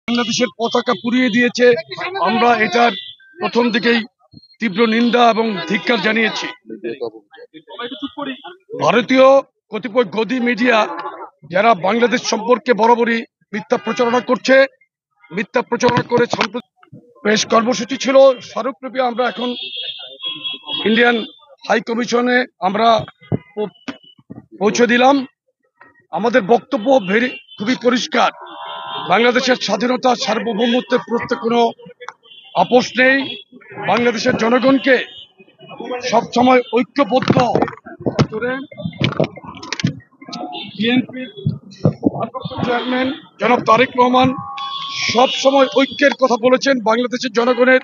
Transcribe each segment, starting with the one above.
বাংলাদেশের পতাকা পুড়িয়ে দিয়েছে। আমরা এটার প্রথম দিকেই তীব্র নিন্দা এবং ধিক্কার জানিয়েছি। ভারতীয় কতিপয় গদি মিডিয়া যারা বাংলাদেশ সম্পর্কে বরাবরই মিথ্যা প্রচারণা করছে, মিথ্যা প্রচারণা করে বেশ কর্মসূচি ছিল স্মারকলিপি আমরা এখন ইন্ডিয়ান হাই কমিশনে আমরা পৌঁছে দিলাম। আমাদের বক্তব্য খুবই পরিষ্কার, বাংলাদেশের স্বাধীনতা সার্বভৌমত্বের প্রতি কোনো আপোষ নেই। বাংলাদেশের জনগণকে সবসময় ঐক্যবদ্ধ করে বিএনপির চেয়ারম্যান জনাব তারেক রহমান সব সময় ঐক্যের কথা বলেছেন, বাংলাদেশের জনগণের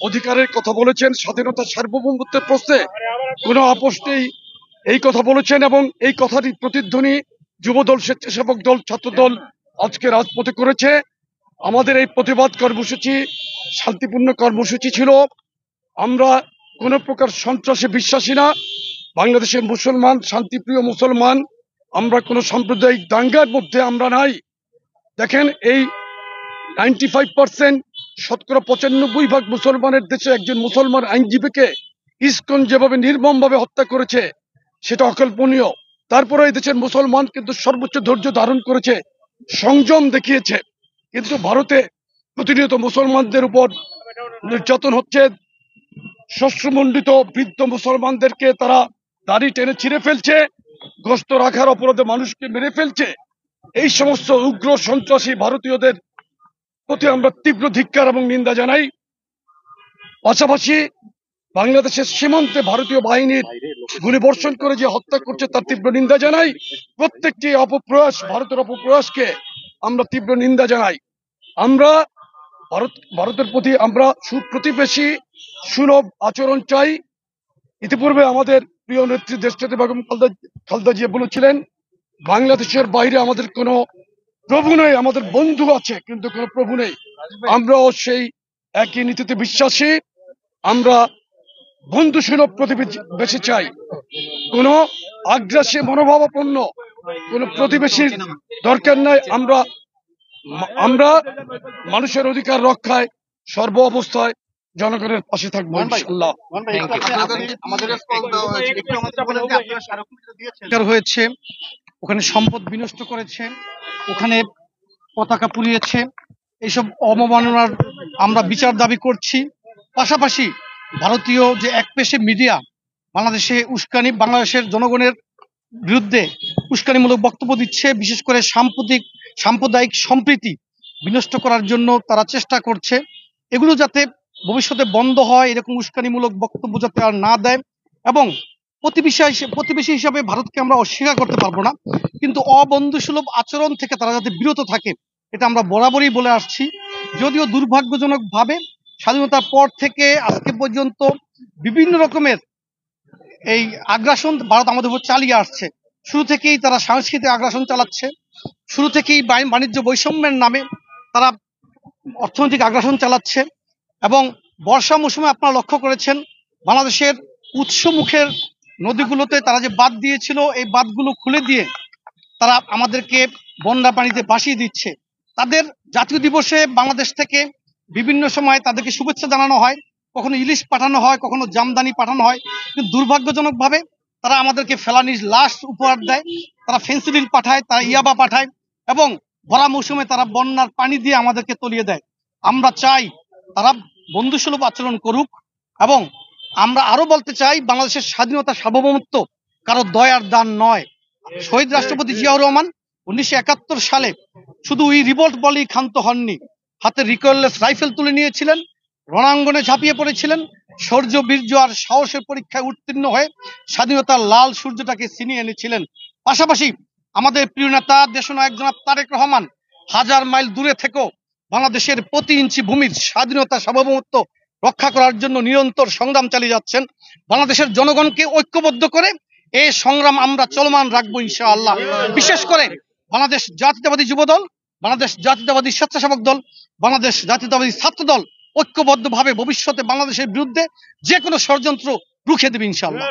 অধিকারের কথা বলেছেন, স্বাধীনতা সার্বভৌমত্বের প্রশ্নে কোনো আপোষ নেই এই কথা বলেছেন। এবং এই কথাটি প্রতিধ্বনি যুবদল, স্বেচ্ছাসেবক দল, ছাত্রদল আজকে রাজপথে করেছে। আমাদের এই প্রতিবাদ কর্মসূচি শান্তিপূর্ণ কর্মসূচি ছিল। আমরা কোনো প্রকার সন্ত্রাসে বিশ্বাসী না। বাংলাদেশের মুসলমান, শান্তিপ্রিয় মুসলমান, আমরা কোনো সাম্প্রদায়িক দাঙ্গার মধ্যে আমরা নাই। দেখেন, এই 95% শতকরা 95% মুসলমানের দেশে একজন মুসলমান আইনজীবীকে ইসকন যেভাবে নির্মমভাবে হত্যা করেছে সেটা অকল্পনীয়। তারপরে এই দেশের মুসলমান কিন্তু সর্বোচ্চ ধৈর্য ধারণ করেছে, সংযম দেখিয়েছে। কিন্তু ভারতে প্রতিনিয়ত মুসলমানদের উপর নির্যাতন হচ্ছে। শ্বশ্রমণ্ডিত বৃদ্ধ মুসলমানদেরকে তারা দাড়ি টেনে ছিঁড়ে ফেলছে, গোশত রাখার অপরাধে মানুষকে মেরে ফেলছে। এই সমস্ত উগ্র সন্ত্রাসী ভারতীয়দের প্রতি আমরা তীব্র ধিক্কার এবং নিন্দা জানাই। পাশাপাশি বাংলাদেশের সীমান্তে ভারতীয় বাহিনীর গুলিবর্ষণ করে যে হত্যা করছে তার তীব্র নিন্দা জানাই। প্রত্যেকটি অপপ্রয়াস, ভারতের অপপ্রয়াসকে আমরা তীব্র নিন্দা জানাই। আমরা ভারতের প্রতি আমরা সুপ্রতিবেশী সুলভ আচরণ চাই। ইতিপূর্বে আমাদের প্রিয় নেত্রী দেশনেত্রী বেগম খালেদা জিয়া বলেছিলেন, বাংলাদেশের বাইরে আমাদের কোনো প্রভু নেই, আমাদের বন্ধু আছে কিন্তু কোনো প্রভু নেই। আমরাও সেই একই নীতিতে বিশ্বাসী। আমরা বন্ধুসুলভ প্রতিবেশী চাই, কোনো আগ্রাসী মনোভাবাপন্ন কোনো প্রতিবেশীর দরকার নাই। আমরা মানুষের অধিকার রক্ষায় সর্ব অবস্থায় জনগণের পাশে থাকবো ইনশাআল্লাহ। হয়েছে, ওখানে সম্পদ বিনষ্ট করেছে, ওখানে পতাকা পুড়িয়েছে, এইসব অবমাননার আমরা বিচার দাবি করছি। পাশাপাশি ভারতীয় যে একপেশে মিডিয়া বাংলাদেশের জনগণের বিরুদ্ধে উস্কানিমূলক বক্তব্য দিচ্ছে, বিশেষ করে সাম্প্রদায়িক সম্প্রীতি বিনষ্ট করার জন্য তারা চেষ্টা করছে। এগুলো যাতে ভবিষ্যতে বন্ধ হয়, এরকম উস্কানিমূলক বক্তব্য যাতে আর না দেয়। এবং প্রতিবেশী হিসাবে ভারতকে আমরা অস্বীকার করতে পারবো না, কিন্তু অবন্ধুসুলভ আচরণ থেকে তারা যাতে বিরত থাকে এটা আমরা বরাবরই বলে আসছি। যদিও দুর্ভাগ্যজনক ভাবে স্বাধীনতার পর থেকে আজকে পর্যন্ত বিভিন্ন রকমের এই আগ্রাসন ভারত আমাদের উপর চালিয়ে আসছে। শুরু থেকেই তারা সাংস্কৃতিক আগ্রাসন চালাচ্ছে, শুরু থেকেই বাণিজ্য বৈষম্যের নামে তারা অর্থনৈতিক আগ্রাসন চালাচ্ছে। এবং বর্ষা মৌসুমে আপনারা লক্ষ্য করেছেন, বাংলাদেশের উৎসমুখের নদীগুলোতে তারা যে বাঁধ দিয়েছিল, এই বাঁধগুলো খুলে দিয়ে তারা আমাদেরকে বন্যা পানিতে ভাসিয়ে দিচ্ছে। তাদের জাতীয় দিবসে বাংলাদেশ থেকে বিভিন্ন সময় তাদেরকে শুভেচ্ছা জানানো হয়, কখনো ইলিশ পাঠানো হয়, কখনো জামদানি পাঠানো হয়, কিন্তু দুর্ভাগ্যজনকভাবে তারা আমাদেরকে ফেলানির লাশ উপহার দেয়, তারা ফেন্সিডিল পাঠায়, তারা ইয়াবা পাঠায়, এবং ভরা মৌসুমে তারা বন্যার পানি দিয়ে আমাদেরকে তলিয়ে দেয়। আমরা চাই তারা বন্ধুসুলভ আচরণ করুক। এবং আমরা আরো বলতে চাই, বাংলাদেশের স্বাধীনতা সার্বভৌমত্ব কারো দয়ার দান নয়। শহীদ রাষ্ট্রপতি জিয়াউর রহমান 1971 সালে শুধু ওই রিভোল্ট বলেই ক্ষান্ত হননি, হাতে রিকয়েললেস রাইফেল তুলে নিয়েছিলেন, রণাঙ্গনে ঝাঁপিয়ে পড়েছিলেন, শৌর্য, বীর্য আর সাহসের পরীক্ষায় উত্তীর্ণ হয়ে স্বাধীনতার লাল সূর্যটাকে ছিনিয়ে এনেছিলেন। পাশাপাশি আমাদের প্রিয় নেতা দেশনায়ক জনাব তারেক রহমান হাজার মাইল দূরে থেকেও বাংলাদেশের প্রতি ইঞ্চি ভূমির স্বাধীনতা সার্বভৌমত্ব রক্ষা করার জন্য নিরন্তর সংগ্রাম চালিয়ে যাচ্ছেন। বাংলাদেশের জনগণকে ঐক্যবদ্ধ করে এই সংগ্রাম আমরা চলমান রাখবো ইনশাআল্লাহ। বিশেষ করে বাংলাদেশ জাতীয়তাবাদী যুবদল, বাংলাদেশ জাতীয়তাবাদী স্বেচ্ছাসেবক দল, বাংলাদেশ জাতীয়তাবাদী ছাত্র দল ঐক্যবদ্ধভাবে ভবিষ্যতে বাংলাদেশের বিরুদ্ধে যে কোনো ষড়যন্ত্র রুখে দেবে ইনশাআল্লাহ।